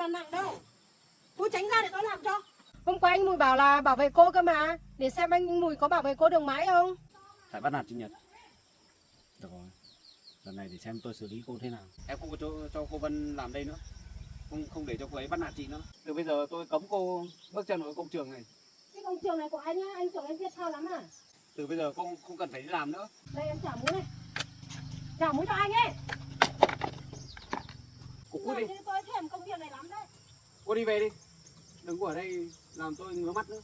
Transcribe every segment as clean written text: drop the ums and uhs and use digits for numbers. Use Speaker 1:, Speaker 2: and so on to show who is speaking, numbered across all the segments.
Speaker 1: là nặng đâu. Cô tránh ra để tôi làm cho.
Speaker 2: Hôm qua anh Mùi bảo là bảo vệ cô cơ mà. Để xem anh Mùi có bảo vệ cô đường mái không.
Speaker 3: Tại bắt nạt chị Nhật. Được rồi, lần này để xem tôi xử lý cô thế nào. Em không có cho cô Vân làm đây nữa, không để cho cô ấy bắt nạt chị nữa. Từ bây giờ tôi cấm cô bước chân vào công trường này.
Speaker 1: Cái công trường này của anh á, anh tưởng em biết thao lắm à?
Speaker 3: Từ bây giờ cô không cần phải đi làm nữa.
Speaker 1: Đây em trả muối này. Trả muối cho anh ấy.
Speaker 3: Cô đi,
Speaker 1: Tôi thèm công việc này lắm đấy.
Speaker 3: cô đi về đi. Đừng có ở đây làm tôi ngứa mắt nữa.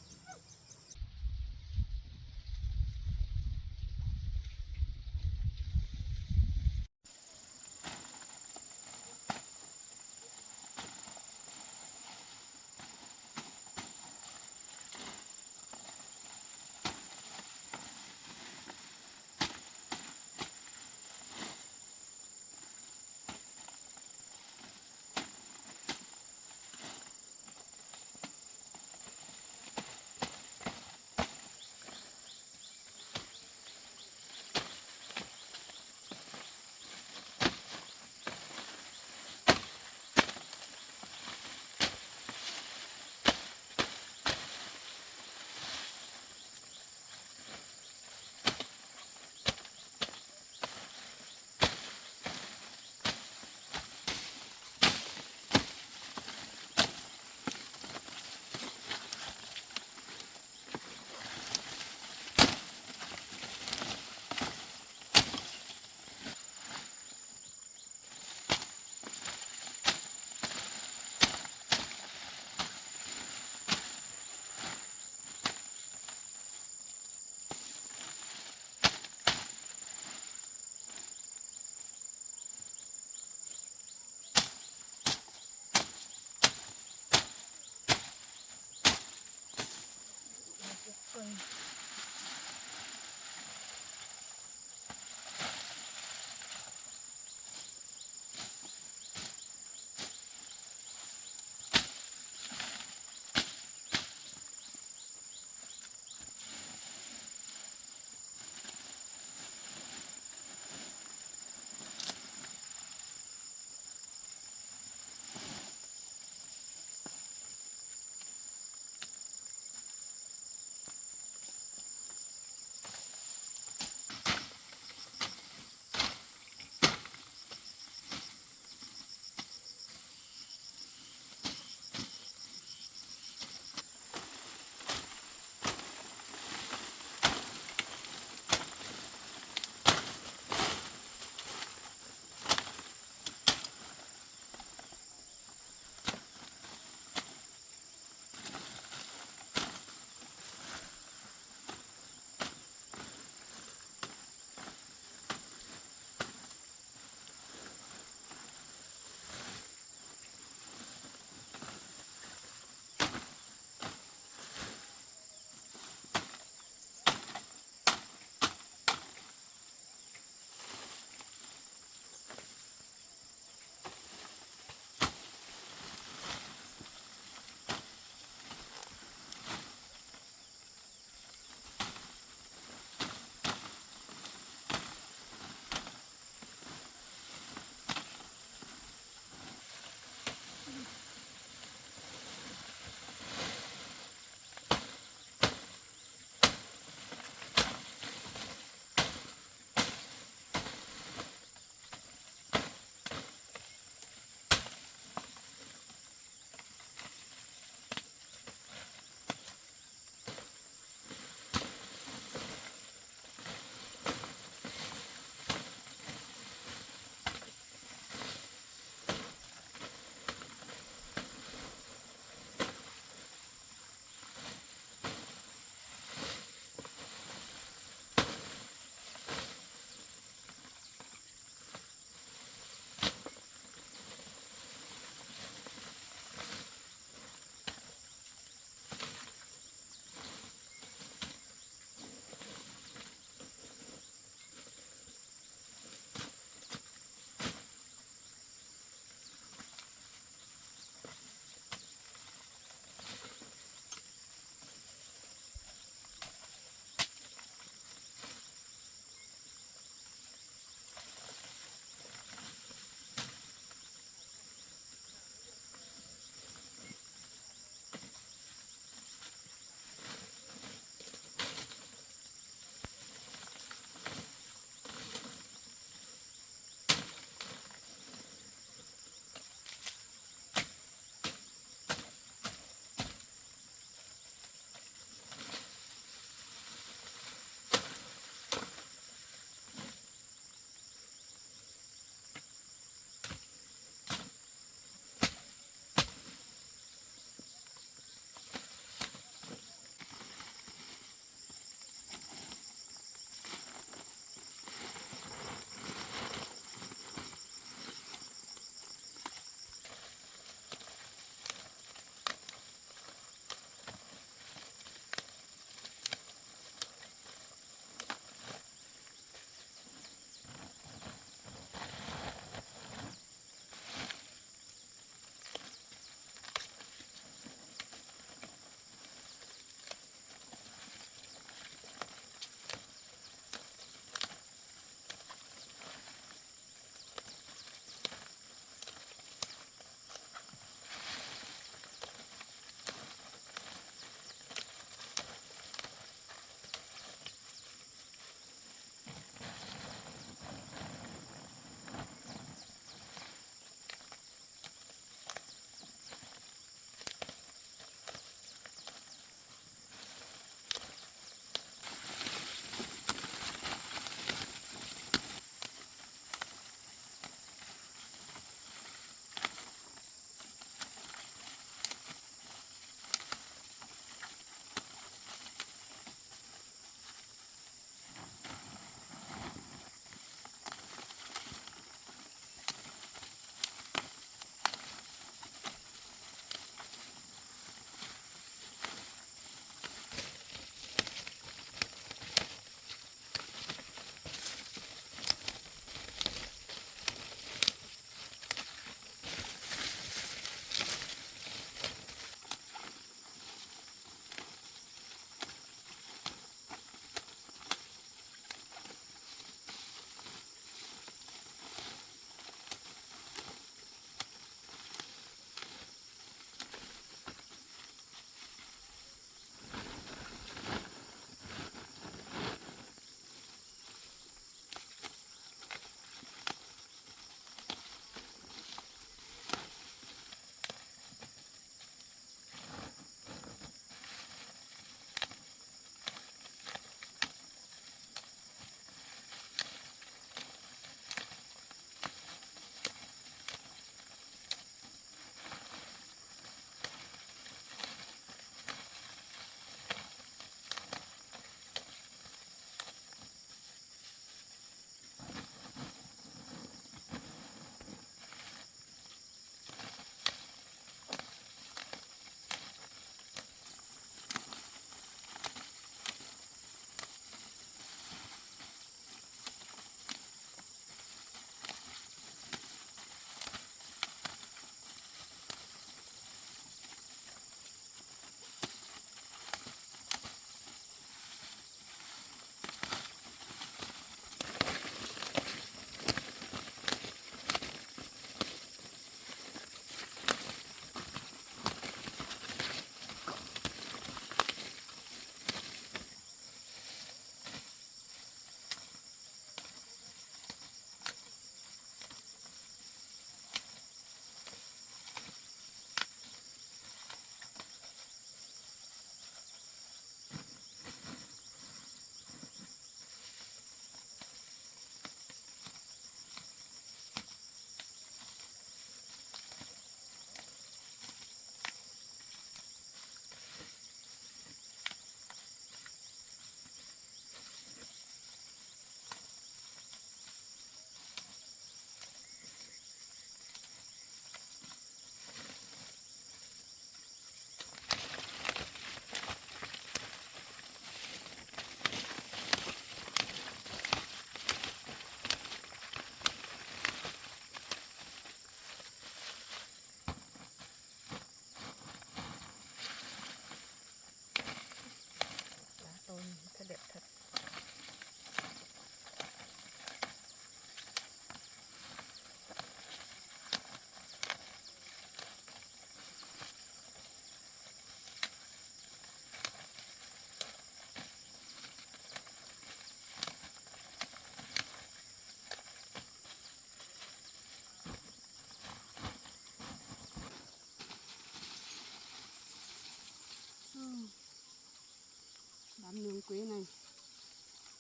Speaker 4: quế này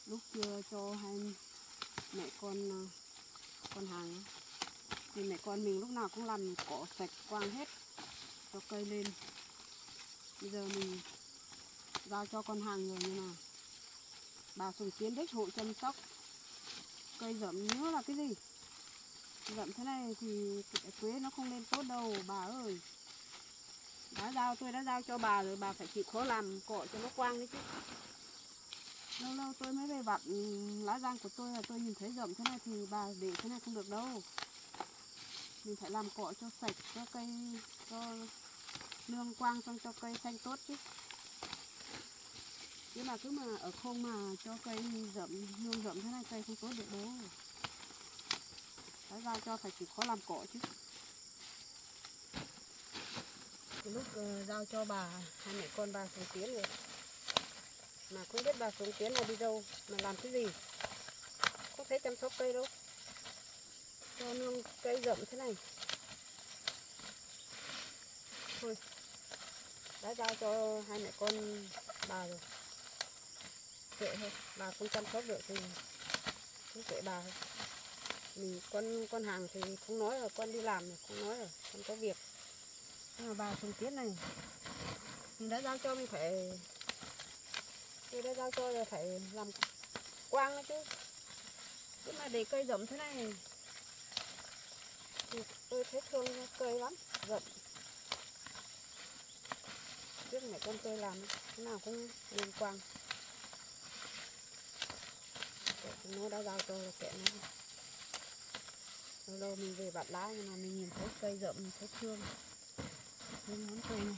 Speaker 4: lúc chưa cho hai mẹ con hàng á, thì mẹ con mình lúc nào cũng làm cỏ sạch quang hết cho cây lên. Bây giờ mình giao cho con hàng rồi như nào. Bà Sùng Tiến đích hộ chăm sóc cây rậm nhớ là cái gì. Rậm thế này thì cái quế nó không lên tốt đâu bà ơi. Tôi đã giao cho bà rồi, bà phải chịu khó làm cỏ cho nó quang đấy chứ. Lâu lâu tôi mới về vặt lá rang của tôi là tôi nhìn thấy rậm thế này thì bà để thế này không được đâu. Mình phải làm cỏ cho sạch, cho cây, cho nương quang, xong cho cây xanh tốt chứ. Chứ mà cứ mà ở không mà cho cây nương rậm thế này cây không tốt được đâu. Đã giao cho phải chịu khó làm cỏ chứ. Lúc giao cho bà, hai mẹ con bà Sùng Tiến rồi mà không biết bà Sùng Tiến là đi đâu mà làm cái gì, không thấy chăm sóc cây đâu, cho nương cây rậm thế này. Thôi đã giao cho hai mẹ con bà rồi, kệ thôi, bà không chăm sóc được thì cũng kệ bà thôi. Mình con hàng thì không nói rồi, con đi làm rồi không nói rồi, con có việc. Nhưng mà bà Sùng Tiến này mình đã giao cho mình phải, tôi đã giao cho là phải làm quang đấy chứ. Chứ mà để cây rậm thế này thì tôi thấy thương cây lắm, rậm. Trước mẹ con tôi làm thế nào cũng liên quan. Nó đã giao cho là kệ nó. Lâu lâu mình về vặt lá nhưng mà mình nhìn thấy cây rậm mình thấy thương. Thương ngón cây này.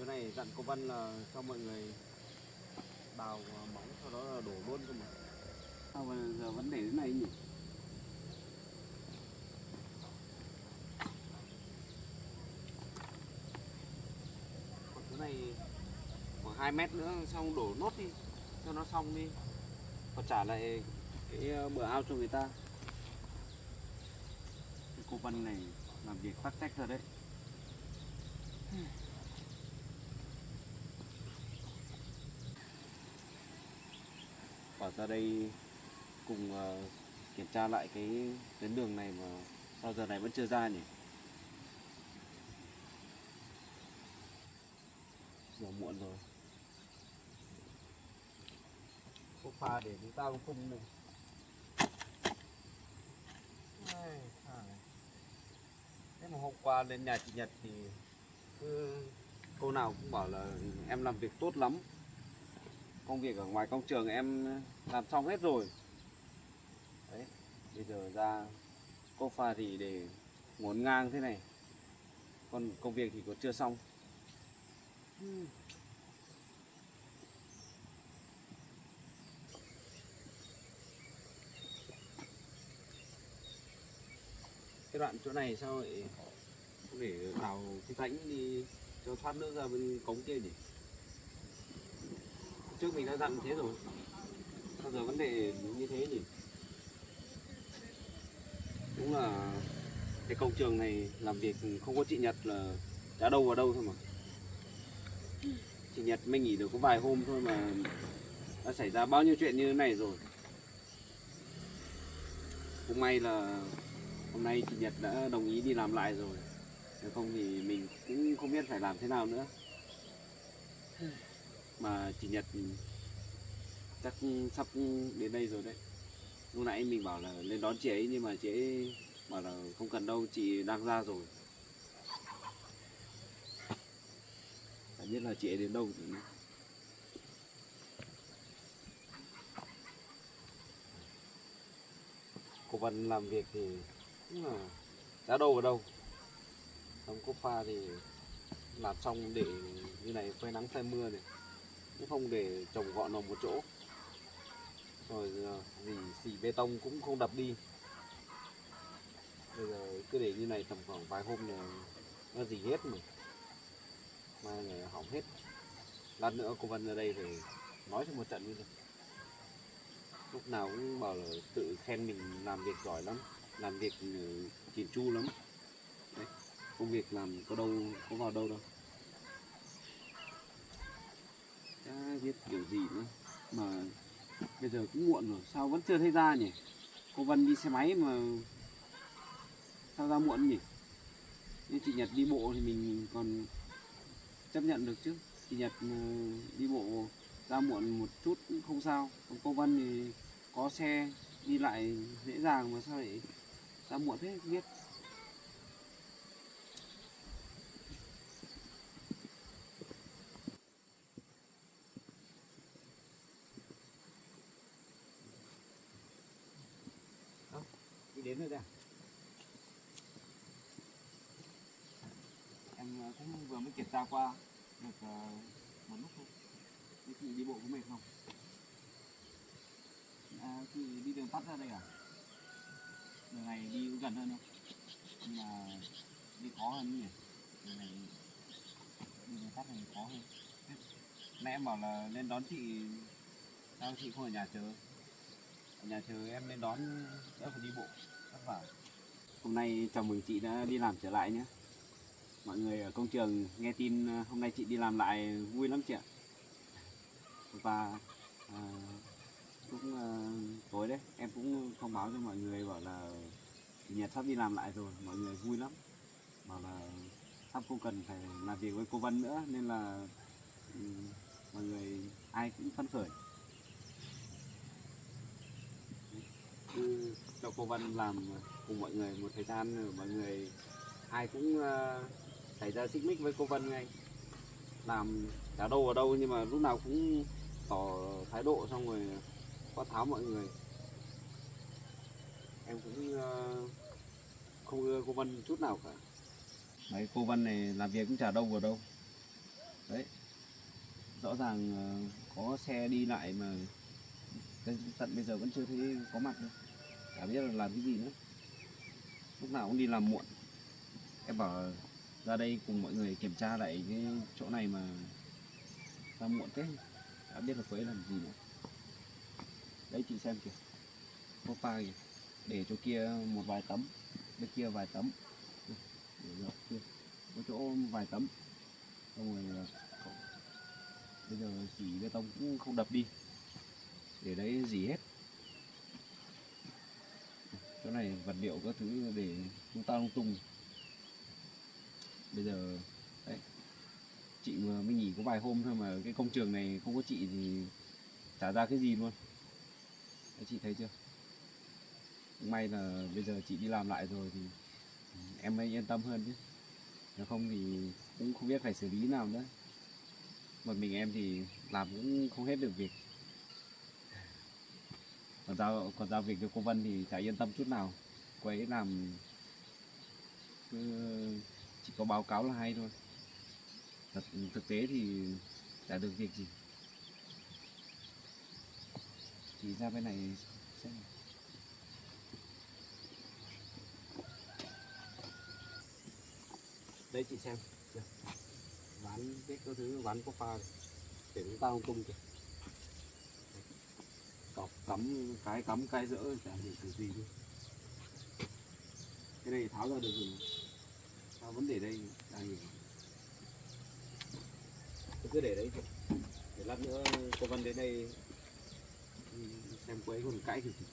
Speaker 3: Chỗ này dặn cô Vân là cho mọi người đào móng sau đó là đổ luôn cơ mà. Sao mà giờ vẫn để thế này nhỉ? Còn chỗ này khoảng 2 mét nữa xong đổ nốt đi cho nó xong đi. Còn trả lại cái bờ ao cho người ta. Cái cô Vân này làm việc tắc trách thật đấy. Bảo ra đây cùng kiểm tra lại cái tuyến đường này mà sao giờ này vẫn chưa ra nhỉ? Giờ muộn rồi. Có pha để chúng ta không này. Thế mà hôm qua lên nhà chị Nhật thì cô nào cũng bảo là em làm việc tốt lắm. Công việc ở ngoài công trường em làm xong hết rồi. Đấy, bây giờ ra cô pha thì để ngổn ngang thế này. Còn công việc thì còn chưa xong. Cái đoạn chỗ này sao lại không để đào cái rãnh đi cho thoát nước ra bên cống kia nhỉ? Trước mình đã dặn thế rồi. Sao giờ vấn đề như thế nhỉ? Đúng là cái công trường này làm việc không có chị Nhật là đã đâu vào đâu thôi mà. Chị Nhật mới nghỉ được có vài hôm thôi mà đã xảy ra bao nhiêu chuyện như thế này rồi. Cũng may là hôm nay chị Nhật đã đồng ý đi làm lại rồi. Nếu không thì mình cũng không biết phải làm thế nào nữa. Mà chị Nhật chắc sắp đến đây rồi đấy. Lúc nãy mình bảo là lên đón chị ấy nhưng mà chị ấy bảo là không cần đâu, chị đang ra rồi. Chả biết là chị ấy đến đâu thì... Cô Vân làm việc thì cũng là chả đâu vào đâu. Xong cô pha thì làm xong để như này phơi nắng phơi mưa này, cũng không để trồng gọn vào một chỗ. Rồi gì xỉ bê tông cũng không đập đi. Bây giờ cứ để như này tầm khoảng vài hôm là nó dỉ hết mà. Mai là hỏng hết. Lát nữa cô Vân ra đây phải nói cho một trận luôn. Lúc nào cũng bảo là tự khen mình làm việc giỏi lắm, làm việc chỉn chu lắm. Đấy, công việc làm có đâu có vào đâu đâu. Chả biết kiểu gì nữa. Mà bây giờ cũng muộn rồi, sao vẫn chưa thấy ra nhỉ? Cô Vân đi xe máy mà sao ra muộn nhỉ? Như chị Nhật đi bộ thì mình còn chấp nhận được chứ. Chị Nhật đi bộ ra muộn một chút cũng không sao. Còn cô Vân thì có xe đi lại dễ dàng mà sao lại ra muộn thế không biết. Đi đến rồi đây à? Em cũng vừa mới kiểm tra qua được một lúc thôi. Thế chị đi bộ có mệt không? Chị đi đường tắt ra đây à? Đường này đi cũng gần hơn không? Nhưng mà đi khó hơn nhỉ? Đường này đi đường tắt này khó hơn. Nãy em bảo là lên đón chị, sao chị không ở nhà chờ? Ở nhà chờ em lên đón đỡ phải đi bộ vất vả. Hôm nay chào mừng chị đã đi làm trở lại nhé. Mọi người ở công trường nghe tin hôm nay chị đi làm lại vui lắm chị ạ. Và cũng tối đấy em cũng thông báo cho mọi người bảo là chị Nhật sắp đi làm lại rồi, mọi người vui lắm. Bảo là sắp không cần phải làm việc với cô Vân nữa nên là mọi người ai cũng phấn khởi. Cho cô Vân làm cùng mọi người một thời gian rồi mọi người ai cũng xảy ra xích mích với cô Vân ngay. Làm chả đâu vào đâu nhưng mà lúc nào cũng tỏ thái độ xong rồi quát tháo mọi người. Em cũng không ưa cô Vân chút nào cả. Đấy, cô Vân này làm việc cũng chả đâu vào đâu. đấy, rõ ràng có xe đi lại mà tận bây giờ vẫn chưa thấy có mặt đâu, chả biết là làm cái gì nữa, lúc nào cũng đi làm muộn. Em bảo ra đây cùng mọi người kiểm tra lại cái chỗ này mà sao muộn thế, chả biết là cô ấy làm gì nữa. Đấy chị xem kìa, có pha kìa, để chỗ kia một vài tấm, bên kia vài tấm, để dọc kia có chỗ vài tấm, xong rồi bây giờ xỉ bê tông cũng không đập đi, để đấy dỉ hết. Chỗ này vật liệu các thứ để lung ta lung tung. Bây giờ đấy, chị vừa mới nghỉ có vài hôm thôi mà cái công trường này không có chị thì chả ra cái gì luôn. Đấy, chị thấy chưa, may là bây giờ chị đi làm lại rồi thì em mới yên tâm hơn chứ, nếu không thì cũng không biết phải xử lý nào nữa. Một mình em thì làm cũng không hết được việc, còn giao việc cho cô Vân thì chả yên tâm chút nào. Cô ấy làm cứ chỉ có báo cáo là hay thôi, thực tế thì chả được việc gì. Chị ra bên này xem. Đây chị xem chưa? Ván biết các thứ, ván có pha để chúng ta không tung kìa, cọc cắm cái dỡ chả hiểu cái gì luôn. Cái này tháo ra được rồi, sao vẫn để đây chả hiểu. Cứ để đấy thôi, để lát nữa cô Vân đến đây xem cô ấy còn cãi kiểu gì.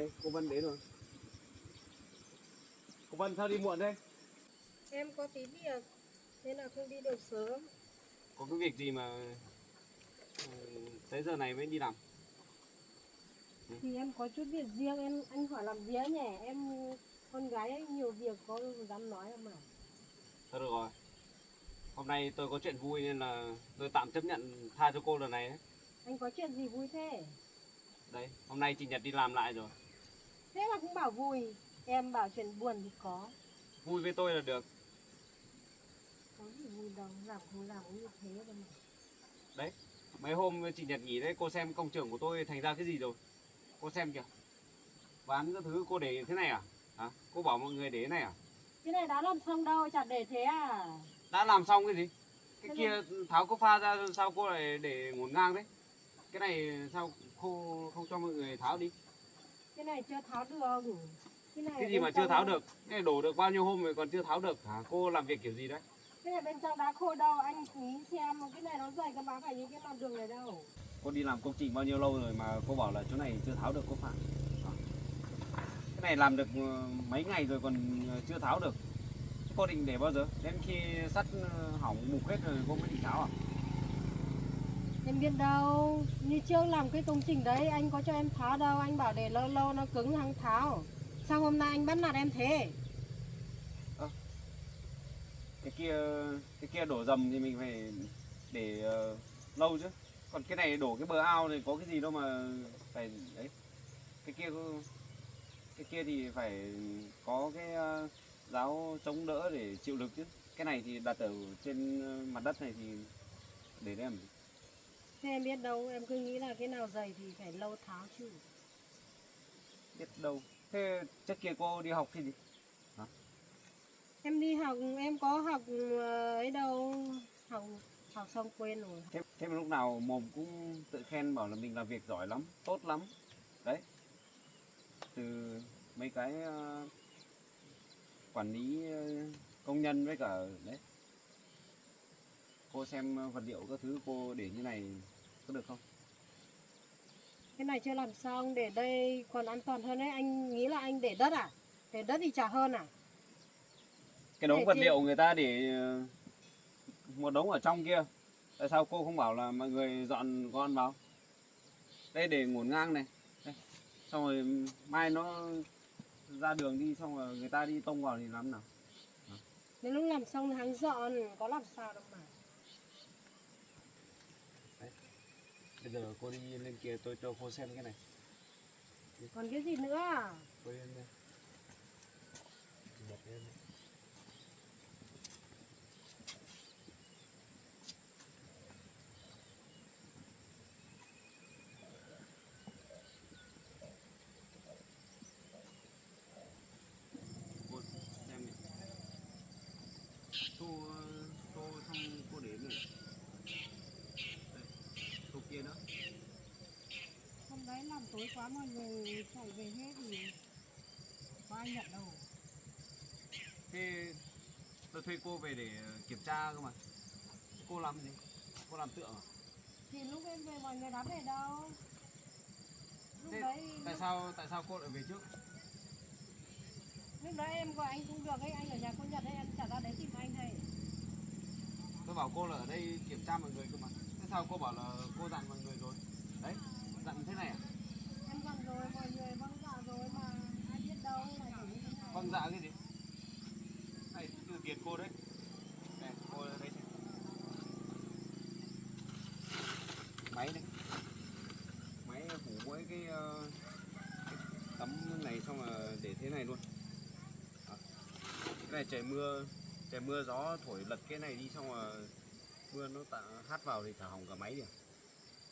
Speaker 3: đây, cô Vân đến rồi. Cô Vân sao đi muộn thế?
Speaker 2: Em có tí việc nên là không đi được sớm.
Speaker 3: Có cái việc gì mà tới giờ này mới đi làm?
Speaker 2: Thì em có chút việc riêng, anh hỏi làm gì nhỉ? Em con gái ấy nhiều việc có dám nói không mà.
Speaker 3: Thôi được rồi. Hôm nay tôi có chuyện vui nên là tôi tạm chấp nhận tha cho cô lần này đấy.
Speaker 2: Anh có chuyện gì vui thế?
Speaker 3: Đấy, hôm nay chị Nhật đi làm lại rồi.
Speaker 2: Thế mà cũng bảo vui. Em bảo chuyện buồn thì có.
Speaker 3: Vui với tôi là được.
Speaker 2: Có gì vui đâu, làm không làm cũng như thế thôi mà.
Speaker 3: Đấy, mấy hôm chị Nhật nghỉ đấy, cô xem công trường của tôi thành ra cái gì rồi. Cô xem kìa. Ván các thứ cô để thế này à? Hả? Cô bảo mọi người để thế này à?
Speaker 2: Cái này đã làm xong đâu, chả để thế à?
Speaker 3: Đã làm xong cái gì? Cái
Speaker 2: Thế
Speaker 3: kia tháo cô pha ra sao cô lại để ngổn ngang đấy? Cái này sao cô không cho mọi người tháo đi?
Speaker 2: Cái này chưa tháo được. Cái này
Speaker 3: Cái gì mà chưa tháo được? Cái này đổ được bao nhiêu hôm rồi còn chưa tháo được hả? Cô làm việc kiểu gì đấy?
Speaker 2: Cái này bên trong đá khô đâu, anh nghĩ xem cái này nó dày cái bác phải như cái mặt đường này đâu.
Speaker 3: Cô đi làm công trình bao nhiêu lâu rồi mà cô bảo là chỗ này chưa tháo được cô Phạm? Cái này làm được mấy ngày rồi còn chưa tháo được. Cô định để bao giờ? Đến khi sắt hỏng mục hết rồi cô mới định tháo à?
Speaker 2: Em biết đâu, như trước làm cái công trình đấy anh có cho em tháo đâu, anh bảo để lâu lâu nó cứng thằng tháo. Sao hôm nay anh bắt nạt em thế?
Speaker 3: Cái kia đổ dầm thì mình phải để lâu chứ. Còn cái này đổ cái bờ ao thì có cái gì đâu mà phải đấy. Cái kia thì phải có cái giáo chống đỡ để chịu lực chứ. Cái này thì đặt ở trên mặt đất này thì để đấy làm gì?
Speaker 2: Thế em biết đâu, em cứ nghĩ là cái nào dày thì phải lâu tháo chứ.
Speaker 3: Biết đâu. Thế trước kia cô đi học cái gì? Hả?
Speaker 2: Em đi học, em có học ấy đâu, học xong quên rồi.
Speaker 3: Thế mà lúc nào mồm cũng tự khen bảo là mình làm việc giỏi lắm, tốt lắm. Đấy. Từ mấy cái quản lý công nhân với cả đấy. Cô xem vật liệu các thứ cô để như này có được không?
Speaker 2: Cái này chưa làm xong, để đây còn an toàn hơn đấy, anh nghĩ là anh để đất à? Để đất thì chả hơn à?
Speaker 3: Cái đống
Speaker 2: Để
Speaker 3: vật
Speaker 2: trên-
Speaker 3: liệu người ta để một đống ở trong kia. Tại sao cô không bảo là mọi người dọn con vào? Đây để ngổn ngang này. Đây. Xong rồi mai nó ra đường đi xong rồi người ta đi tông vào thì làm nào?
Speaker 2: Đến lúc làm xong thì hắn dọn, có làm sao đâu mà.
Speaker 3: Bây giờ cô đi lên kia tôi cho cô xem cái này.
Speaker 2: Còn cái gì nữa à?
Speaker 3: Cô lên đây. Bật lên. Cô xem này. Tô xong cô để này. Đây, tô kia nữa.
Speaker 2: Hôm đấy làm tối quá mọi người chạy về hết thì có ai nhận đâu.
Speaker 3: Thế tôi thuê cô về để kiểm tra cơ mà. Cô làm gì? Cô làm tượng à?
Speaker 2: Thì lúc em về mọi người đã về đâu. Lúc
Speaker 3: Thế
Speaker 2: đấy
Speaker 3: tại sao cô lại về trước?
Speaker 2: lúc đấy em gọi anh cũng được ấy, anh ở nhà cô Nhật ấy, em chả ra đấy tìm anh đây.
Speaker 3: Tôi bảo cô là ở đây kiểm tra mọi người cơ mà. Thế sao cô bảo là cô dặn mọi người rồi? Đấy, dặn thế này à?
Speaker 2: Em dặn rồi, mọi người vâng dạ rồi mà ai biết đâu là chỉ như thế này.
Speaker 3: Vâng dạ cái gì? Này, từ tiền cô đấy. Này, cô ở đây xem. Máy này. Máy phủ mỗi cái tấm này xong là để thế này luôn. À. Cái này trời mưa gió thổi lật cái này đi xong là mưa nó hắt vào thì thả hỏng cả máy đi.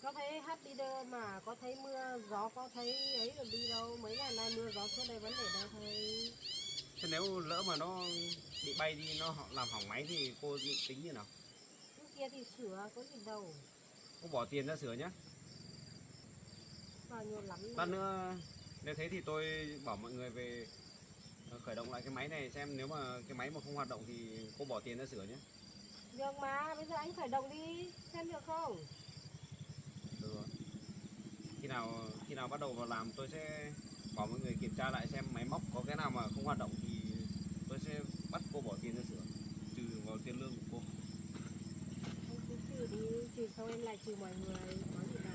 Speaker 2: Có thấy hát đi đâu mà, có thấy mưa gió, có thấy ấy được đi đâu. Mấy ngày nay mưa gió suốt đây vấn đề đâu thấy.
Speaker 3: Thế nếu lỡ mà nó bị bay đi nó làm hỏng máy thì cô định tính như nào?
Speaker 2: Lúc kia thì sửa, có gì đâu.
Speaker 3: Cô bỏ tiền ra sửa nhá.
Speaker 2: Bao nhiêu lắm.
Speaker 3: Lát nữa nếu thế thì tôi bảo mọi người về khởi động lại cái máy này xem nếu mà cái máy mà không hoạt động thì cô bỏ tiền ra sửa nhé.
Speaker 2: Được mà, bây giờ anh khởi động đi, xem được không?
Speaker 3: Được rồi. Khi nào bắt đầu vào làm tôi sẽ bảo mọi người kiểm tra lại xem máy móc có cái nào mà không hoạt động thì tôi sẽ bắt cô bỏ tiền ra sửa, trừ vào tiền lương của cô.
Speaker 2: Anh cứ trừ đi, trừ sau em lại trừ mọi người, có gì đâu.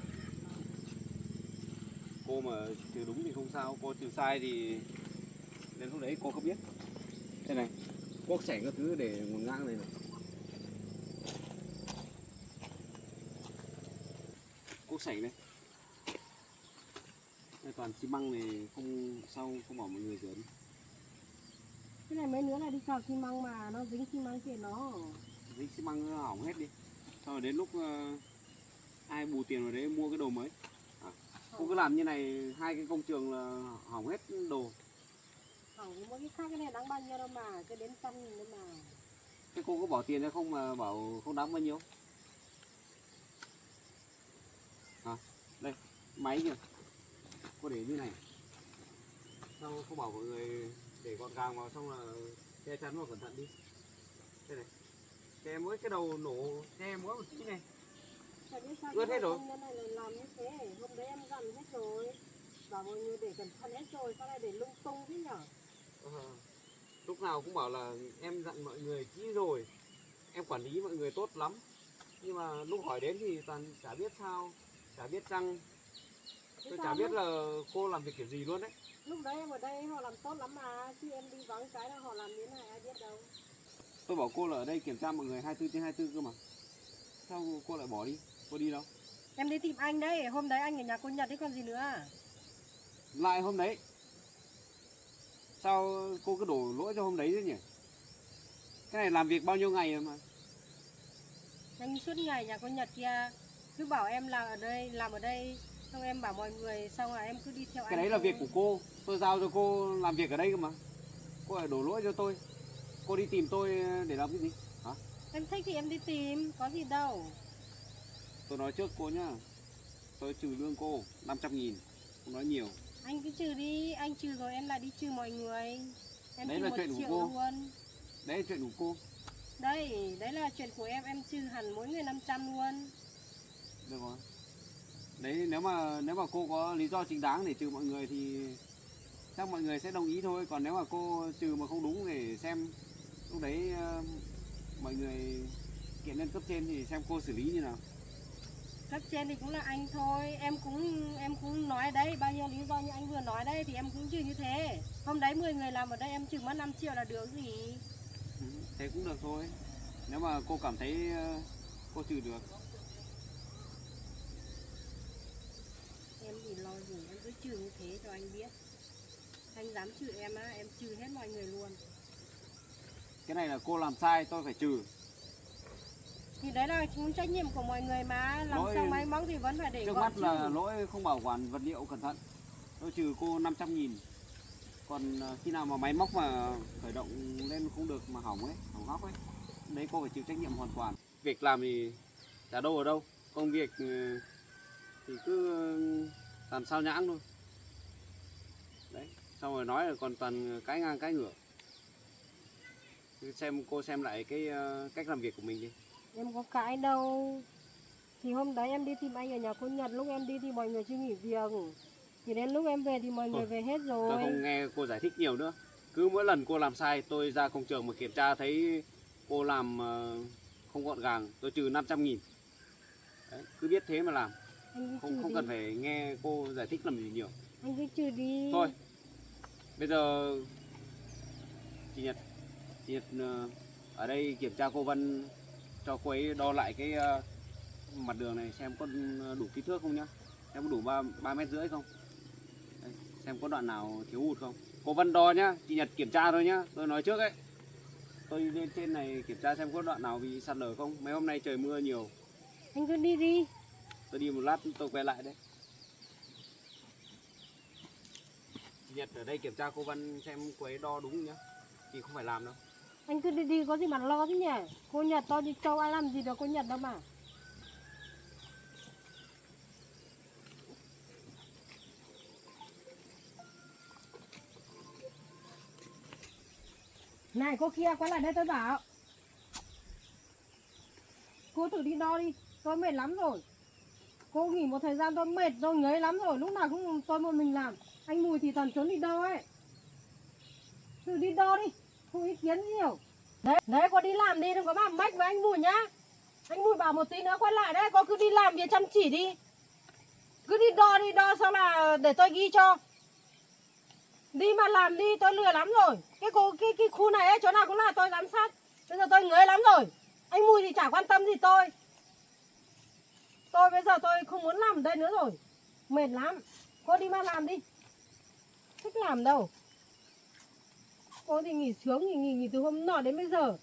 Speaker 3: Cô mà trừ đúng thì không sao, cô trừ sai thì đến lúc đấy cô không biết. Đây này, cuốc sẻng các thứ để nguồn ngang này này. Cuốc sẻng đây. Đây toàn xi măng này, không sau không bảo mọi người rửa đi.
Speaker 2: Cái này mấy nữa là đi cào xi măng mà nó dính xi măng kia nó.
Speaker 3: Dính xi măng nó hỏng hết đi. Sau rồi đến lúc ai bù tiền vào đấy mua cái đồ mới. Cô cứ làm như này, hai cái công trường là hỏng hết đồ.
Speaker 2: Hỏng mỗi cái khác, cái này đáng bao nhiêu đâu mà, cái đến 100.000 đâu mà.
Speaker 3: Thế cô có bỏ tiền ra không mà bảo không đáng bao nhiêu? Đây, máy kìa. Cô để như này. Sao không bảo mọi người để gọn gàng vào, xong là che chắn vào cẩn thận đi. Đây này. Che mỗi cái đầu nổ, che mỗi một tí này.
Speaker 2: Tại biết sao
Speaker 3: Ướt hết rồi.
Speaker 2: công nhân này lại làm như thế, hôm đấy em dặn hết rồi. Bảo mọi người để cẩn thận hết rồi, sao lại để lung tung thế nhở?
Speaker 3: Lúc nào cũng bảo là em dặn mọi người kỹ rồi, em quản lý mọi người tốt lắm, nhưng mà lúc hỏi đến thì toàn chả biết sao, chả biết chăng. Tôi chả biết là cô làm việc kiểu gì luôn đấy.
Speaker 2: Lúc đấy em ở đây họ làm tốt lắm mà, chứ em đi vắng cái là họ làm như thế này ai biết đâu.
Speaker 3: Tôi bảo cô là ở đây kiểm tra mọi người 24/24 cơ mà. Sao cô lại bỏ đi? Cô đi đâu?
Speaker 2: Em đi tìm anh đấy, hôm đấy anh ở nhà cô Nhật đấy còn gì nữa.
Speaker 3: Lại hôm đấy. Sao cô cứ đổ lỗi cho hôm đấy thế nhỉ? Cái này làm việc bao nhiêu ngày rồi mà.
Speaker 2: Anh suốt ngày nhà cô Nhật kia cứ bảo em làm ở đây, xong em bảo mọi người, xong là em cứ đi theo anh.
Speaker 3: Cái đấy là việc của cô, tôi giao cho cô làm việc ở đây cơ mà. Cô lại đổ lỗi cho tôi. Cô đi tìm tôi để làm cái gì? Hả?
Speaker 2: Em thích thì em đi tìm, có gì đâu.
Speaker 3: Tôi nói trước cô nhá. Tôi trừ lương cô 500.000, không nói nhiều.
Speaker 2: Anh cứ trừ đi, anh trừ rồi em lại đi trừ mọi người. Em
Speaker 3: Đấy
Speaker 2: trừ
Speaker 3: là
Speaker 2: 1
Speaker 3: chuyện của
Speaker 2: triệu
Speaker 3: cô.
Speaker 2: luôn.
Speaker 3: Đấy là chuyện của cô.
Speaker 2: Đấy là chuyện của em trừ hẳn mỗi người 500 luôn.
Speaker 3: Được rồi. Đấy, nếu mà cô có lý do chính đáng để trừ mọi người thì chắc mọi người sẽ đồng ý thôi. Còn nếu mà cô trừ mà không đúng để xem lúc đấy mọi người kiện lên cấp trên thì xem cô xử lý như nào.
Speaker 2: Cấp trên thì cũng là anh thôi, em cũng nói đấy, bao nhiêu lý do như anh vừa nói đấy thì em cũng trừ như thế. Hôm đấy 10 người làm ở đây em trừ mất 5 triệu là được gì.
Speaker 3: Thế cũng được thôi. Nếu mà cô cảm thấy cô trừ được.
Speaker 2: Em thì lo gì, em cứ trừ như thế cho anh biết. Anh dám trừ em á, em trừ hết mọi người luôn.
Speaker 3: Cái này là cô làm sai tôi phải trừ.
Speaker 2: Thì đấy là cũng trách nhiệm của mọi người mà, làm
Speaker 3: Lỗi-
Speaker 2: xong máy móc thì vẫn phải để
Speaker 3: Trước
Speaker 2: gọn
Speaker 3: mắt
Speaker 2: chứ.
Speaker 3: là lỗi không bảo quản vật liệu cẩn thận. Tôi trừ cô 500.000. Còn khi nào mà máy móc mà khởi động lên không được mà hỏng ấy, hỏng hóc ấy, đấy cô phải chịu trách nhiệm hoàn toàn. Việc làm thì chả đâu ở đâu, công việc thì cứ làm sao nhãng thôi. Đấy, xong rồi nói là còn toàn cái ngang cái ngửa. Cô xem lại cái cách làm việc của mình đi.
Speaker 2: Em có cãi đâu. Thì hôm đấy em đi tìm anh ở nhà cô Nhật, lúc em đi thì mọi người chưa nghỉ việc. Thì đến lúc em về thì mọi người về hết rồi.
Speaker 3: Tôi không nghe cô giải thích nhiều nữa. Cứ mỗi lần cô làm sai, tôi ra công trường mà kiểm tra thấy cô làm không gọn gàng, tôi trừ 500.000. Đấy, cứ biết thế mà làm.
Speaker 2: Anh cứ
Speaker 3: Không
Speaker 2: trừ
Speaker 3: không
Speaker 2: đi.
Speaker 3: cần phải nghe cô giải thích làm gì nhiều.
Speaker 2: Anh cứ trừ đi.
Speaker 3: Thôi, bây giờ chị Nhật ở đây kiểm tra cô Vân, cho cô ấy đo lại cái mặt đường này xem có đủ kích thước không nhá. Xem có đủ 3,5 mét không. Đây, xem có đoạn nào thiếu hụt không. Cô Vân đo nhá, chị Nhật kiểm tra thôi nhá. Tôi nói trước ấy. Tôi lên trên này kiểm tra xem có đoạn nào bị sạt lở không. Mấy hôm nay trời mưa nhiều.
Speaker 2: Anh cứ đi đi.
Speaker 3: Tôi đi một lát tôi quay lại đấy. Chị Nhật ở đây kiểm tra cô Vân xem cô ấy đo đúng nhá. Thì không phải làm đâu.
Speaker 2: Anh cứ đi đi, có gì mà lo chứ nhỉ. Cô Nhật to như châu, ai làm gì được cô Nhật đâu mà. Này cô kia, quay lại đây tôi bảo. Cô tự đi đo đi, tôi mệt lắm rồi. Cô nghỉ một thời gian tôi mệt, tôi ngấy lắm rồi, lúc nào cũng tôi một mình làm. Anh Mùi thì toàn trốn đi đâu ấy. Thử đi đâu đi, không ý kiến nhiều. Đấy, cô đi làm đi, đừng có mà mách với anh Mùi nhá. Anh Mùi bảo một tí nữa quay lại đấy, cô cứ đi làm việc chăm chỉ đi. Cứ đi đo sao là để tôi ghi cho. Đi mà làm đi, tôi lừa lắm rồi. Cái khu này ấy, chỗ nào cũng là tôi giám sát. Bây giờ tôi ngấy lắm rồi. Anh Mùi thì chả quan tâm gì tôi. Tôi bây giờ tôi không muốn làm ở đây nữa rồi. Mệt lắm. Cô đi mà làm đi. Thích làm đâu. Cô thì nghỉ sướng, nghỉ từ hôm nọ đến bây giờ.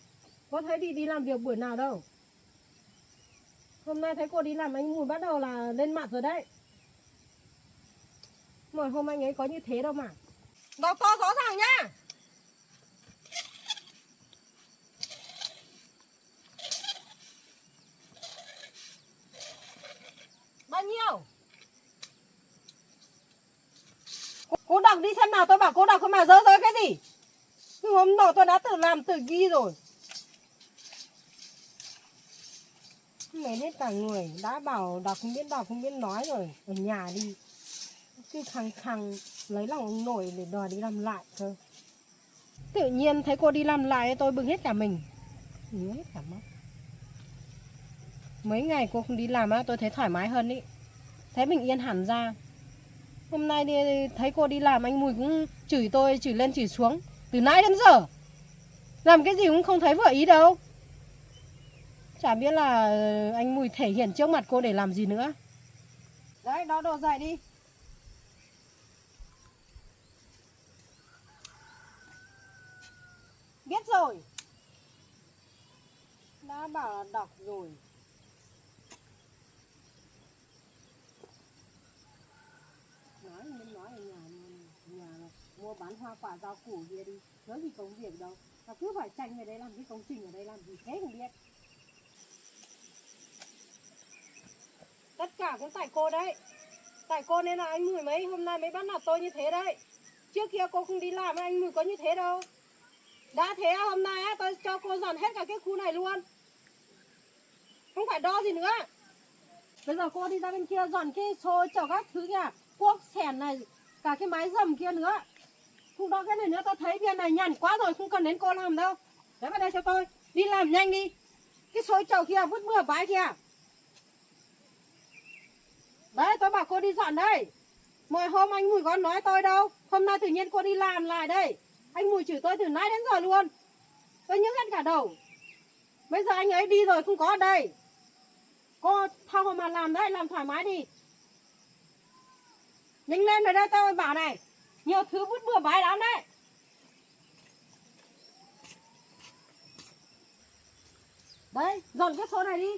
Speaker 2: Có thấy đi làm việc buổi nào đâu. Hôm nay thấy cô đi làm anh Mùi bắt đầu là lên mặt rồi đấy. Mà hôm anh ấy có như thế đâu mà. Đọc to rõ ràng nhá. Bao nhiêu? Cô đọc đi xem nào, tôi bảo cô đọc không mà dơ cái gì. Hôm nọ tôi đã tự làm tự ghi rồi. Mệt hết cả người, đã bảo đọc không biết nói rồi. Ở nhà đi. Cứ khăng lấy lòng ông nội để đòi đi làm lại cơ. Tự nhiên thấy cô đi làm lại tôi bực hết cả mình. Hết cả mắt. Mấy ngày cô không đi làm á, tôi thấy thoải mái hơn ý. Thấy bình yên hẳn ra. Hôm nay đi, thấy cô đi làm anh Mùi cũng chửi tôi, chửi lên chửi xuống. Từ nãy đến giờ. Làm cái gì cũng không thấy vừa ý đâu. Chả biết là anh Mùi thể hiện trước mặt cô để làm gì nữa. Đấy, đo đồ dậy đi. Biết rồi. Đã bảo là đọc rồi. Nói ở nhà mua bán hoa quả rau củ kia đi. Nói gì công việc đâu. Mà cứ phải tranh ở đây làm cái công trình ở đây làm gì thế không biết. Tất cả cũng tại cô đấy. Tại cô nên là anh Mùi mấy hôm nay mới bắt nạt tôi như thế đấy. Trước kia cô không đi làm anh Mùi có như thế đâu. Đã thế hôm nay tôi cho cô dọn hết cả cái khu này luôn. Không phải đo gì nữa. Bây giờ cô đi ra bên kia dọn cái xô chở các thứ kìa. Cuốc xẻn này, cả cái mái dầm kia nữa. Không đo cái này nữa, tôi thấy việc này nhàn quá rồi, không cần đến cô làm đâu. Đấy vào đây cho tôi, đi làm nhanh đi. Cái xôi chậu kia vứt bừa bãi kìa. Đấy, tôi bảo cô đi dọn đây. Mọi hôm anh Mùi có nói tôi đâu. Hôm nay tự nhiên cô đi làm lại đây. Anh Mùi chửi tôi từ nãy đến giờ luôn. Tôi nhức hết cả đầu. Bây giờ anh ấy đi rồi không có ở đây. Cô thao mà làm đấy, làm thoải mái đi. Nhanh lên rồi đây tôi bảo này. Nhiều thứ vứt bừa bãi lắm đấy. Đấy, dọn cái số này đi.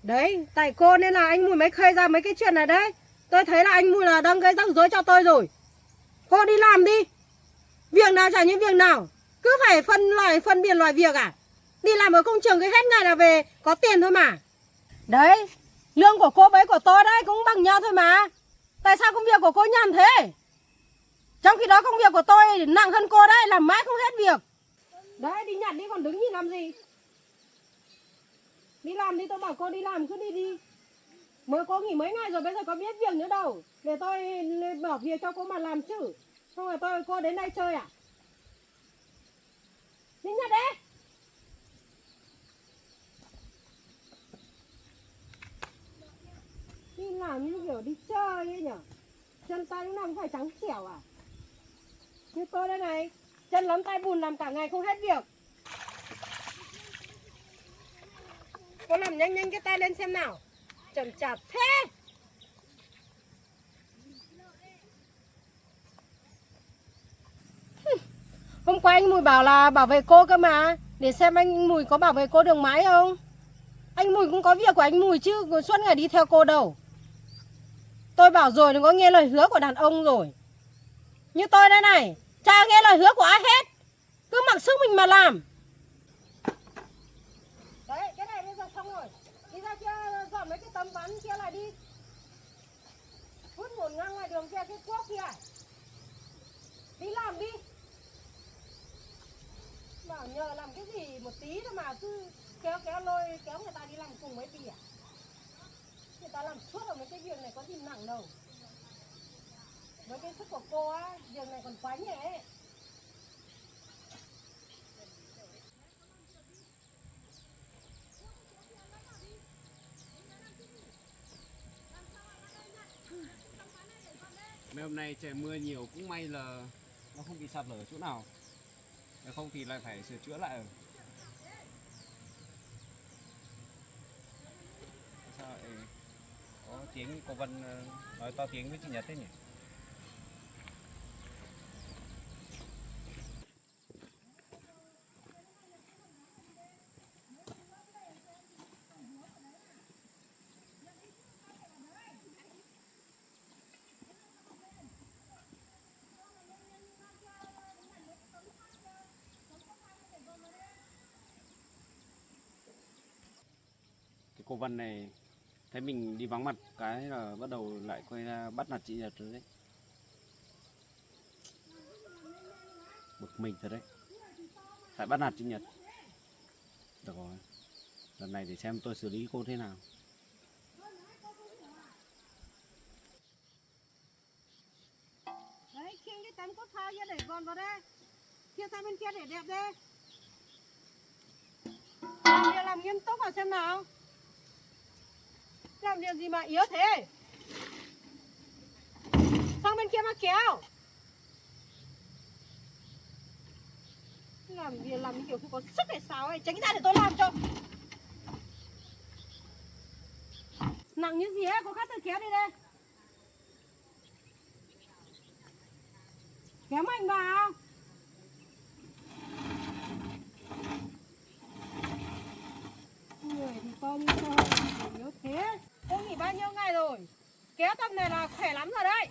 Speaker 2: Đấy, tại cô nên là anh Mùi mới khơi ra mấy cái chuyện này đấy. Tôi thấy là anh Mùi là đang gây rắc rối cho tôi rồi. Cô đi làm đi. Việc nào chả như việc nào. Cứ phải phân biệt loại việc à. Đi làm ở công trường cái hết ngày là về có tiền thôi mà. Đấy, lương của cô với của tôi đấy cũng bằng nhau thôi mà. Tại sao công việc của cô nhàn thế? Trong khi đó công việc của tôi nặng hơn cô đấy, làm mãi không hết việc. Đấy, đi nhặt đi còn đứng nhìn làm gì. Đi làm đi, tôi bảo cô đi làm cứ đi. Mới cô nghỉ mấy ngày rồi bây giờ có biết việc nữa đâu. Để tôi bỏ việc cho cô mà làm chứ. Không phải cô đến đây chơi à? Đi nhặt đi. Đi làm như kiểu đi chơi ấy nhở. Chân tay lúc nào cũng phải trắng trẻo à. Như tôi đây này, chân lấm tay bùn làm cả ngày không hết việc. Cô làm nhanh cái tay lên xem nào. Chậm chạp thế. Hôm qua anh Mùi bảo là bảo vệ cô cơ mà. Để xem anh Mùi có bảo vệ cô được mãi không. Anh Mùi cũng có việc của anh Mùi chứ suốt ngày đi theo cô đâu. Tôi bảo rồi đừng có nghe lời hứa của đàn ông rồi. Như tôi đây này, chả nghe lời hứa của ai hết. Cứ mặc sức mình mà làm. Đấy, cái này bây giờ xong rồi. Đi ra kia dọn mấy cái tấm ván kia lại đi. Vứt một ngang ngoài đường kia cái cuốc kia. Đi làm đi. Bảo nhờ làm cái gì một tí thôi mà cứ kéo lôi kéo người ta đi làm cùng mấy tỷ à? Người ta làm suốt ở mấy cái việc này có gì nặng đâu. Với cái sức của cô á, việc này còn quá nhẹ.
Speaker 3: Mấy hôm nay trời mưa nhiều cũng may là nó không bị sạt lở chỗ nào. Nếu không thì lại phải sửa chữa lại. Sao lại có tiếng cô Vân nói to tiếng với chị Nhật thế nhỉ? Cái cô Vân này thấy mình đi vắng mặt cái là bắt đầu lại quay ra bắt nạt chị Nhật rồi đấy. Bực mình thật đấy. Lại bắt nạt chị Nhật. Được rồi. Lần này để xem tôi xử lý cô thế nào.
Speaker 2: Đấy, khiêng cái tấm cốt phao ra để gòn vào đây. Kia sang bên kia để đẹp đây. Làm nghiêm túc vào xem nào. Làm việc gì mà yếu thế? Sang bên kia mà kéo. Làm việc làm như kiểu không có sức hay sao ấy. Tránh ra để tôi làm cho. Nặng như gì ấy, cô khác tôi kéo đi đây. Kéo mạnh vào. Người thì to như sao, yếu thế. Cô nghỉ bao nhiêu ngày rồi? Kéo tầm này là khỏe lắm rồi đấy.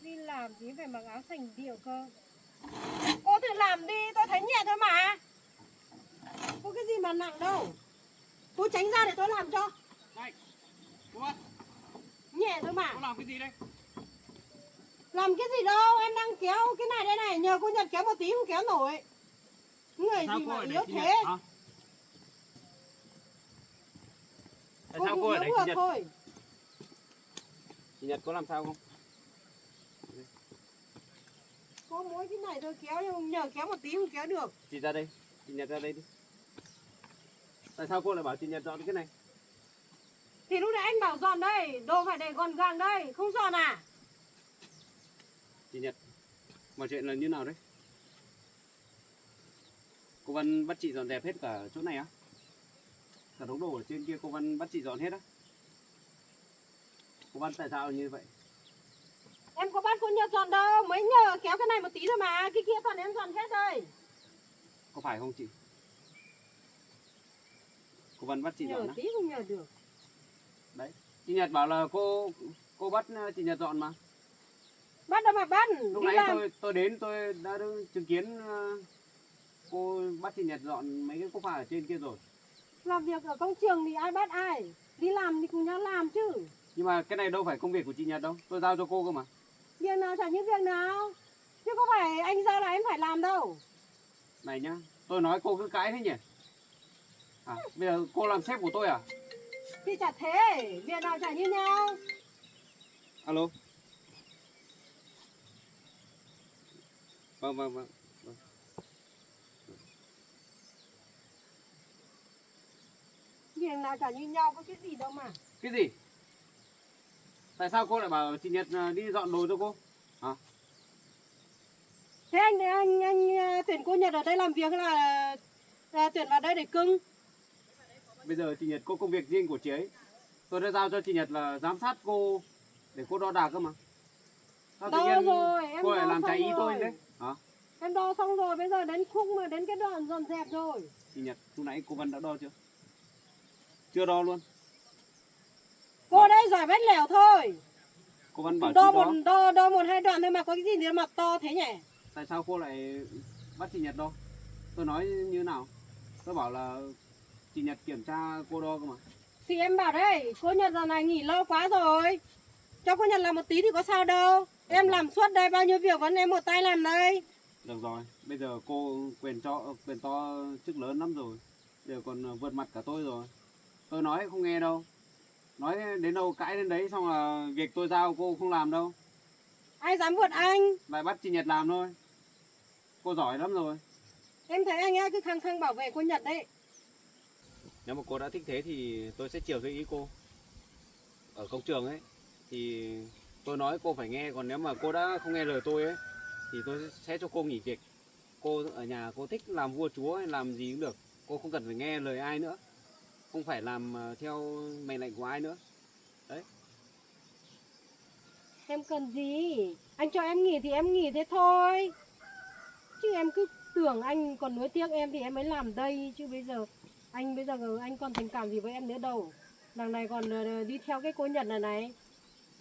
Speaker 2: Đi làm tí phải mặc áo sành điệu cơ. Cô tự làm đi, tôi thấy nhẹ thôi mà. Có cái gì mà nặng đâu. Cô tránh ra để tôi làm cho.
Speaker 3: Này, cô Vân,
Speaker 2: Nhẹ thôi mà.
Speaker 3: cô làm cái gì đây?
Speaker 2: Làm cái gì đâu, em đang kéo cái này đây này. Nhờ cô Nhật kéo một tí không kéo nổi. Người
Speaker 3: Sao
Speaker 2: gì
Speaker 3: cô
Speaker 2: mà
Speaker 3: lại để
Speaker 2: yếu
Speaker 3: chị
Speaker 2: thế.
Speaker 3: Nhật? Hả? Tại sao cô lại để chị Nhật?
Speaker 2: Thôi.
Speaker 3: Chị Nhật có làm sao không?
Speaker 2: Có mỗi cái này thôi kéo nhưng nhờ kéo một tí không kéo được.
Speaker 3: Chị ra đây, chị Nhật ra đây đi. Tại sao cô lại bảo chị Nhật dọn cái này?
Speaker 2: Thì lúc nãy anh bảo dọn đây, đồ phải để gọn gàng đây, không dọn à?
Speaker 3: Chị Nhật, mọi chuyện là như nào đấy? Cô Vân bắt chị dọn dẹp hết cả chỗ này á? Cả đống đồ ở trên kia cô Vân bắt chị dọn hết á? Cô Vân tại sao như vậy?
Speaker 2: Em có bắt cô Nhật dọn đâu, mới nhờ kéo cái này một tí thôi mà, cái kia toàn em dọn hết đây.
Speaker 3: Có phải không chị? Cô Vân bắt chị
Speaker 2: Nhờ
Speaker 3: dọn á?
Speaker 2: tí không nhờ được.
Speaker 3: Đấy, chị Nhật bảo là cô bắt chị Nhật dọn mà.
Speaker 2: Bắt đâu mà bắt,
Speaker 3: Lúc
Speaker 2: đi
Speaker 3: nãy
Speaker 2: làm.
Speaker 3: tôi đến tôi đã chứng kiến cô bắt chị Nhật dọn mấy cái cốc pha ở trên kia rồi.
Speaker 2: Làm việc ở công trường thì ai bắt ai, đi làm thì cùng nhau làm chứ.
Speaker 3: Nhưng mà cái này đâu phải công việc của chị Nhật đâu, tôi giao cho cô cơ mà.
Speaker 2: Việc nào chả những việc nào, chứ không phải anh giao là em phải làm đâu.
Speaker 3: Này nhá, tôi nói cô cứ cãi thế nhỉ? À, bây giờ cô làm sếp của tôi à?
Speaker 2: Thì chả thế, việc nào chả như nhau.
Speaker 3: Alo. Vâng.
Speaker 2: Việc nào chả như nhau, có cái gì đâu mà.
Speaker 3: Cái gì? Tại sao cô lại bảo chị Nhật đi dọn đồ cho cô? Hả?
Speaker 2: Thế anh tuyển cô Nhật ở đây làm việc là tuyển vào đây để cưng.
Speaker 3: Bây giờ chị Nhật có công việc riêng của chị ấy. Tôi đã giao cho chị Nhật là giám sát cô để cô đo đạc cơ mà. Sao tự
Speaker 2: Đo
Speaker 3: nhiên
Speaker 2: rồi, em
Speaker 3: cô lại
Speaker 2: đo
Speaker 3: làm trái
Speaker 2: xong
Speaker 3: ý tôi
Speaker 2: rồi.
Speaker 3: đấy? Hả?
Speaker 2: Em đo xong rồi, bây giờ đến khung mà đến cái đoạn dọn dẹp rồi.
Speaker 3: Chị Nhật, lúc nãy cô Vân đã đo chưa? Chưa đo luôn.
Speaker 2: Cô đây giỏi vét lẻo thôi.
Speaker 3: Cô Vân bảo chị
Speaker 2: Đo một hai đoạn thôi mà có cái gì mà to thế nhỉ?
Speaker 3: Tại sao cô lại bắt chị Nhật đo? Tôi nói như nào? Tôi bảo là chị Nhật kiểm tra cô đo cơ mà.
Speaker 2: Thì em bảo đấy, cô Nhật giờ này nghỉ lâu quá rồi. Cho cô Nhật làm một tí thì có sao đâu. Em làm suốt đây bao nhiêu việc vẫn em một tay làm đây.
Speaker 3: Được rồi, bây giờ cô quyền to chức lớn lắm rồi. Giờ còn vượt mặt cả tôi rồi. Tôi nói không nghe đâu. Nói đến đâu cãi đến đấy, xong là việc tôi giao cô không làm đâu.
Speaker 2: Ai dám vượt anh?
Speaker 3: Lại bắt chị Nhật làm thôi. Cô giỏi lắm rồi.
Speaker 2: Em thấy anh ấy cứ khăng khăng bảo vệ cô Nhật đấy.
Speaker 3: Nếu mà cô đã thích thế thì tôi sẽ chiều theo ý cô. Ở công trường ấy thì tôi nói cô phải nghe, còn nếu mà cô đã không nghe lời tôi ấy thì tôi sẽ cho cô nghỉ việc. Cô ở nhà cô thích làm vua chúa hay làm gì cũng được, cô không cần phải nghe lời ai nữa, không phải làm theo mệnh lệnh của ai nữa. Đấy.
Speaker 2: Em cần gì? Anh cho em nghỉ thì em nghỉ thế thôi. Chứ em cứ tưởng anh còn nuối tiếc em thì em mới làm đây. Chứ bây giờ anh còn tình cảm gì với em nữa đâu. Đằng này còn đi theo cái cô Nhật này.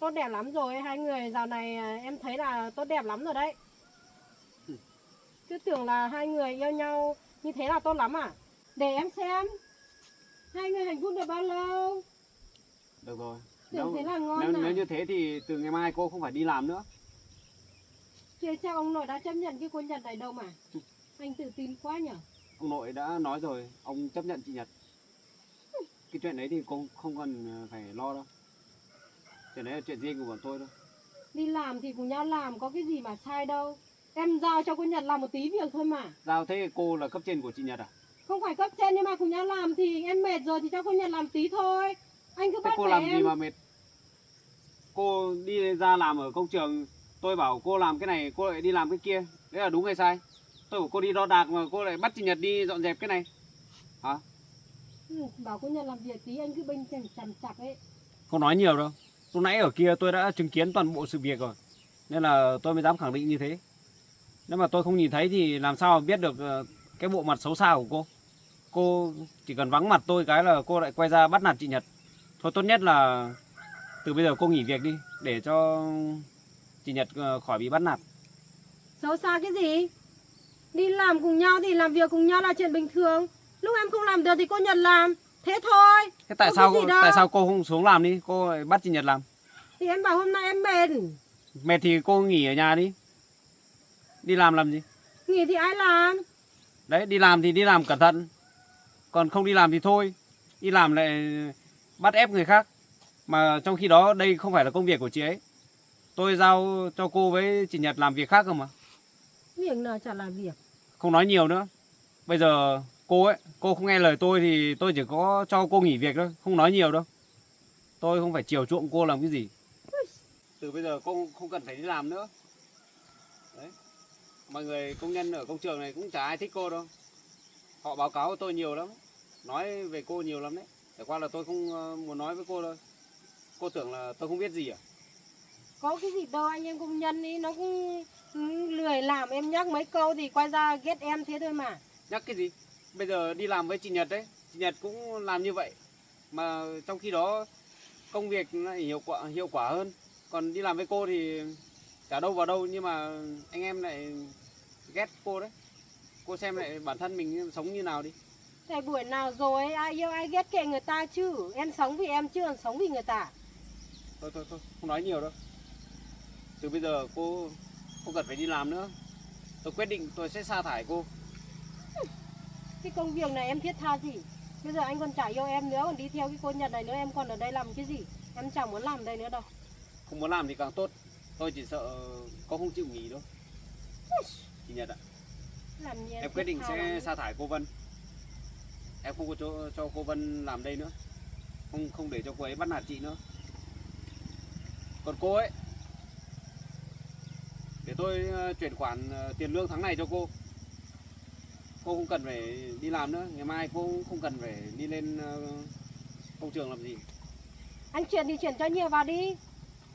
Speaker 2: Tốt đẹp lắm rồi. Hai người dạo này em thấy là tốt đẹp lắm rồi đấy. Cứ tưởng là hai người yêu nhau như thế là tốt lắm à? Để em xem. Hai người hạnh phúc được bao lâu?
Speaker 3: Được rồi.
Speaker 2: Tưởng thế là ngon
Speaker 3: Nếu
Speaker 2: à?
Speaker 3: như thế thì từ ngày mai cô không phải đi làm nữa.
Speaker 2: Chứ sao ông nội đã chấp nhận cái cô Nhật này đâu mà. Anh tự tin quá nhở.
Speaker 3: Ông nội đã nói rồi, ông chấp nhận chị Nhật. Cái chuyện đấy thì cô không cần phải lo đâu. Chuyện đấy là chuyện riêng của bọn tôi thôi.
Speaker 2: Đi làm thì cùng nhau làm, có cái gì mà sai đâu. Em giao cho cô Nhật làm một tí việc thôi mà.
Speaker 3: Giao thế cô là cấp trên của chị Nhật à?
Speaker 2: Không phải cấp trên nhưng mà cùng nhau làm thì em mệt rồi thì cho cô Nhật làm tí thôi. Anh cứ
Speaker 3: Thế
Speaker 2: bắt
Speaker 3: cô
Speaker 2: phải
Speaker 3: làm
Speaker 2: em.
Speaker 3: gì mà mệt? Cô đi ra làm ở công trường, tôi bảo cô làm cái này, cô lại đi làm cái kia. Đấy là đúng hay sai? Tôi bảo cô đi đo đạc mà cô lại bắt chị Nhật đi dọn dẹp cái này. Hả?
Speaker 2: Bảo cô Nhật làm việc tí anh cứ bênh chằm chặp ấy.
Speaker 3: Không nói nhiều đâu. Lúc nãy ở kia tôi đã chứng kiến toàn bộ sự việc rồi. Nên là tôi mới dám khẳng định như thế. Nếu mà tôi không nhìn thấy thì làm sao mà biết được cái bộ mặt xấu xa của cô. Cô chỉ cần vắng mặt tôi cái là cô lại quay ra bắt nạt chị Nhật. Thôi tốt nhất là từ bây giờ cô nghỉ việc đi, để cho chị Nhật khỏi bị bắt nạt.
Speaker 2: Xấu xa cái gì? Đi làm cùng nhau thì làm việc cùng nhau là chuyện bình thường. Lúc em không làm được thì cô Nhật làm. Thế thôi.
Speaker 3: Thế tại
Speaker 2: Không có gì đâu.
Speaker 3: sao cô không xuống làm đi, cô lại bắt chị Nhật làm?
Speaker 2: Thì em bảo hôm nay em mệt.
Speaker 3: Mệt thì cô nghỉ ở nhà đi. Đi làm gì?
Speaker 2: Nghỉ thì ai làm?
Speaker 3: Đấy, đi làm thì đi làm cẩn thận. Còn không đi làm thì thôi. Đi làm lại bắt ép người khác. Mà trong khi đó đây không phải là công việc của chị ấy. Tôi giao cho cô với chị Nhật làm việc khác cơ mà.
Speaker 2: Việc nào chả là việc.
Speaker 3: Không nói nhiều nữa. Bây giờ cô không nghe lời tôi thì tôi chỉ có cho cô nghỉ việc thôi, không nói nhiều đâu. Tôi không phải chiều chuộng cô làm cái gì. Từ bây giờ cô không cần phải đi làm nữa. Đấy. Mọi người công nhân ở công trường này cũng chả ai thích cô đâu. Họ báo cáo với tôi nhiều lắm. Nói về cô nhiều lắm đấy. Chẳng qua là tôi không muốn nói với cô thôi. Cô tưởng là tôi không biết gì à?
Speaker 2: Có cái gì đâu, anh em công nhân ý nó cũng lười làm, em nhắc mấy câu thì quay ra ghét em thế thôi mà.
Speaker 3: Nhắc cái gì? Bây giờ đi làm với chị Nhật đấy, chị Nhật cũng làm như vậy. Mà trong khi đó công việc lại hiệu quả hơn. Còn đi làm với cô thì chả đâu vào đâu, nhưng mà anh em lại ghét cô đấy. Cô xem lại bản thân mình sống như nào đi.
Speaker 2: Thời buổi nào rồi ai yêu ai ghét kệ người ta chứ. Em sống vì em chứ còn sống vì người ta.
Speaker 3: Thôi, không nói nhiều đâu. Từ bây giờ cô không cần phải đi làm nữa. Tôi quyết định tôi sẽ sa thải cô.
Speaker 2: Cái công việc này em thiết tha gì. Bây giờ anh còn chả yêu em nữa, còn đi theo cái cô Nhật này nữa, em còn ở đây làm cái gì. Em chẳng muốn làm đây nữa đâu.
Speaker 3: Không muốn làm thì càng tốt. Tôi chỉ sợ cô không chịu nghỉ đâu. Chị Nhật ạ.
Speaker 2: Làm như
Speaker 3: Em quyết định
Speaker 2: thiết tha
Speaker 3: sẽ
Speaker 2: lắm.
Speaker 3: sa thải cô Vân. Em không có cho cô Vân làm đây nữa. Không để cho cô ấy bắt nạt chị nữa. Còn cô ấy, để tôi chuyển khoản tiền lương tháng này cho cô. Cô không cần phải đi làm nữa. Ngày mai cô không cần phải đi lên công trường làm gì.
Speaker 2: Anh chuyển thì chuyển cho nhiều vào đi.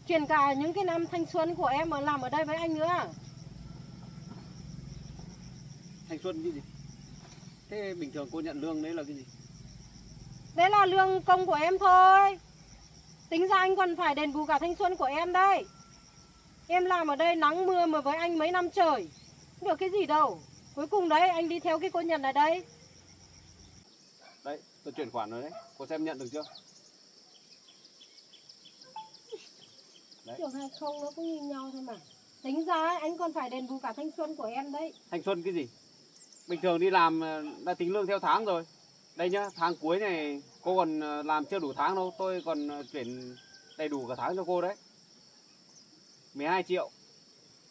Speaker 2: Chuyển cả những cái năm thanh xuân của em mà làm ở đây với anh nữa.
Speaker 3: Thanh xuân cái gì? Thế bình thường cô nhận lương đấy là cái gì?
Speaker 2: Đấy là lương công của em thôi. Tính ra anh còn phải đền bù cả thanh xuân của em đây. Em làm ở đây nắng mưa mà với anh mấy năm trời. Được cái gì đâu. Cuối cùng đấy anh đi theo cái cô Nhật này đây.
Speaker 3: Đấy, tôi chuyển khoản rồi đấy. Cô xem nhận được chưa? Đấy.
Speaker 2: Trường hay không nó cũng như nhau thôi mà. Tính ra ấy, anh còn phải đền bù cả thanh xuân của em đấy.
Speaker 3: Thanh xuân cái gì? Bình thường đi làm đã tính lương theo tháng rồi. Đây nhá, tháng cuối này cô còn làm chưa đủ tháng đâu, tôi còn chuyển đầy đủ cả tháng cho cô đấy. 12 triệu.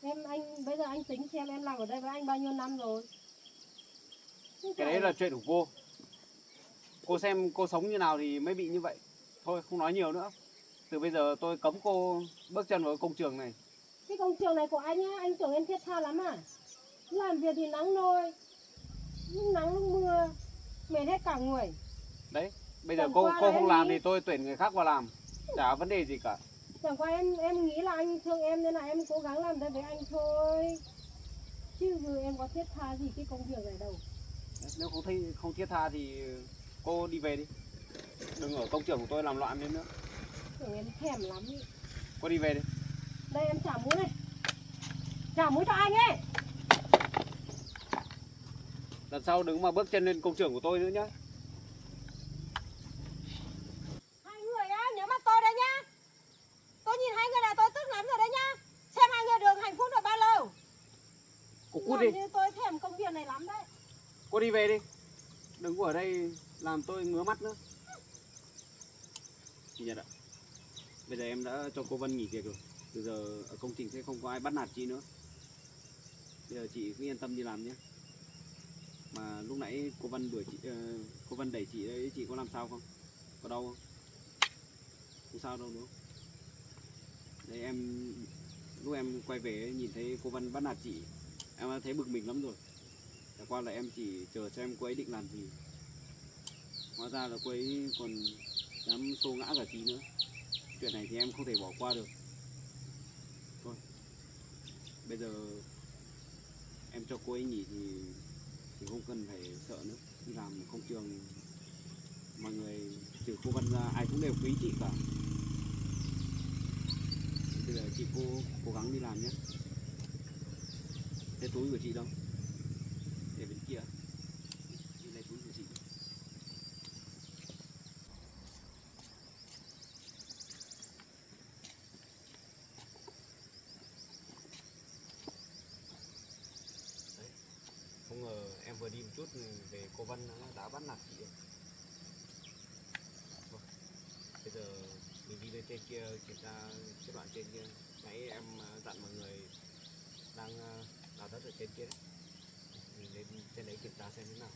Speaker 2: Anh bây giờ anh tính xem em làm ở đây với anh bao nhiêu năm rồi.
Speaker 3: Cái đấy là chuyện của cô. Cô xem cô sống như nào thì mới bị như vậy. Thôi không nói nhiều nữa. Từ bây giờ tôi cấm cô bước chân vào công trường này.
Speaker 2: Cái công trường này của anh á, anh tưởng em thiết tha lắm à? Làm việc thì nắng nôi, lúc nắng lúc mưa, mệt hết cả người.
Speaker 3: Đấy, bây giờ
Speaker 2: Chẳng
Speaker 3: cô
Speaker 2: qua là
Speaker 3: không
Speaker 2: em
Speaker 3: làm
Speaker 2: nghĩ-
Speaker 3: thì tôi tuyển người khác vào làm. Chả vấn đề gì cả.
Speaker 2: Chẳng qua em nghĩ là anh thương em nên là em cố gắng làm đây với anh thôi. Chứ em có thiết tha gì cái công việc này đâu.
Speaker 3: Nếu không thiết tha thì cô đi về đi. Đừng ở công trường của tôi làm loạn lên nữa.
Speaker 2: Tưởng em thèm lắm ý.
Speaker 3: Cô đi về đi.
Speaker 2: Đây em trả muối này. Trả muối cho anh ấy.
Speaker 3: Lần sau đừng mà bước chân lên công trường của tôi nữa nhá.
Speaker 2: Hai người á, nhớ mắt tôi đây nhá. Tôi nhìn hai người là tôi tức lắm rồi đấy nhá. Xem hai người được hạnh phúc được bao lâu.
Speaker 3: Cô cút
Speaker 2: Làm
Speaker 3: đi.
Speaker 2: như tôi thèm công việc này lắm đấy.
Speaker 3: Cô đi về đi. Đừng có ở đây làm tôi ngứa mắt nữa. Chị Nhật ạ. Bây giờ em đã cho cô Vân nghỉ việc rồi. Từ giờ ở công trình sẽ không có ai bắt nạt chị nữa. Bây giờ chị cứ yên tâm đi làm nhé. Mà lúc nãy cô Vân đuổi chị, cô Vân đẩy chị đấy, chị có làm sao không? Có đau không? Không sao đâu đúng không? Đấy em, lúc em quay về ấy, nhìn thấy cô Vân bắt nạt chị, em đã thấy bực mình lắm rồi. Chả qua là em chỉ chờ xem cô ấy định làm gì. Hóa ra là cô ấy còn dám xô ngã cả chị nữa. Chuyện này thì em không thể bỏ qua được. Thôi, bây giờ em cho cô ấy nghỉ thì không cần phải sợ nữa. Đi làm công trường mọi người trừ cô Vân ra ai cũng đều quý chị cả. Bây giờ chị cố gắng đi làm nhé. Cái túi của chị đâu? Để bên kia. Đi lấy túi của chị. Đấy. Không ngờ em vừa đi một chút về cô Vân đã bắt nạt chị. Thôi, bây giờ mình đi lên trên kia kiểm tra cái đoạn trên kia. Nãy em dặn mọi người đang đào đất ở trên kia đấy. Mình lên trên đấy kiểm tra xem thế nào.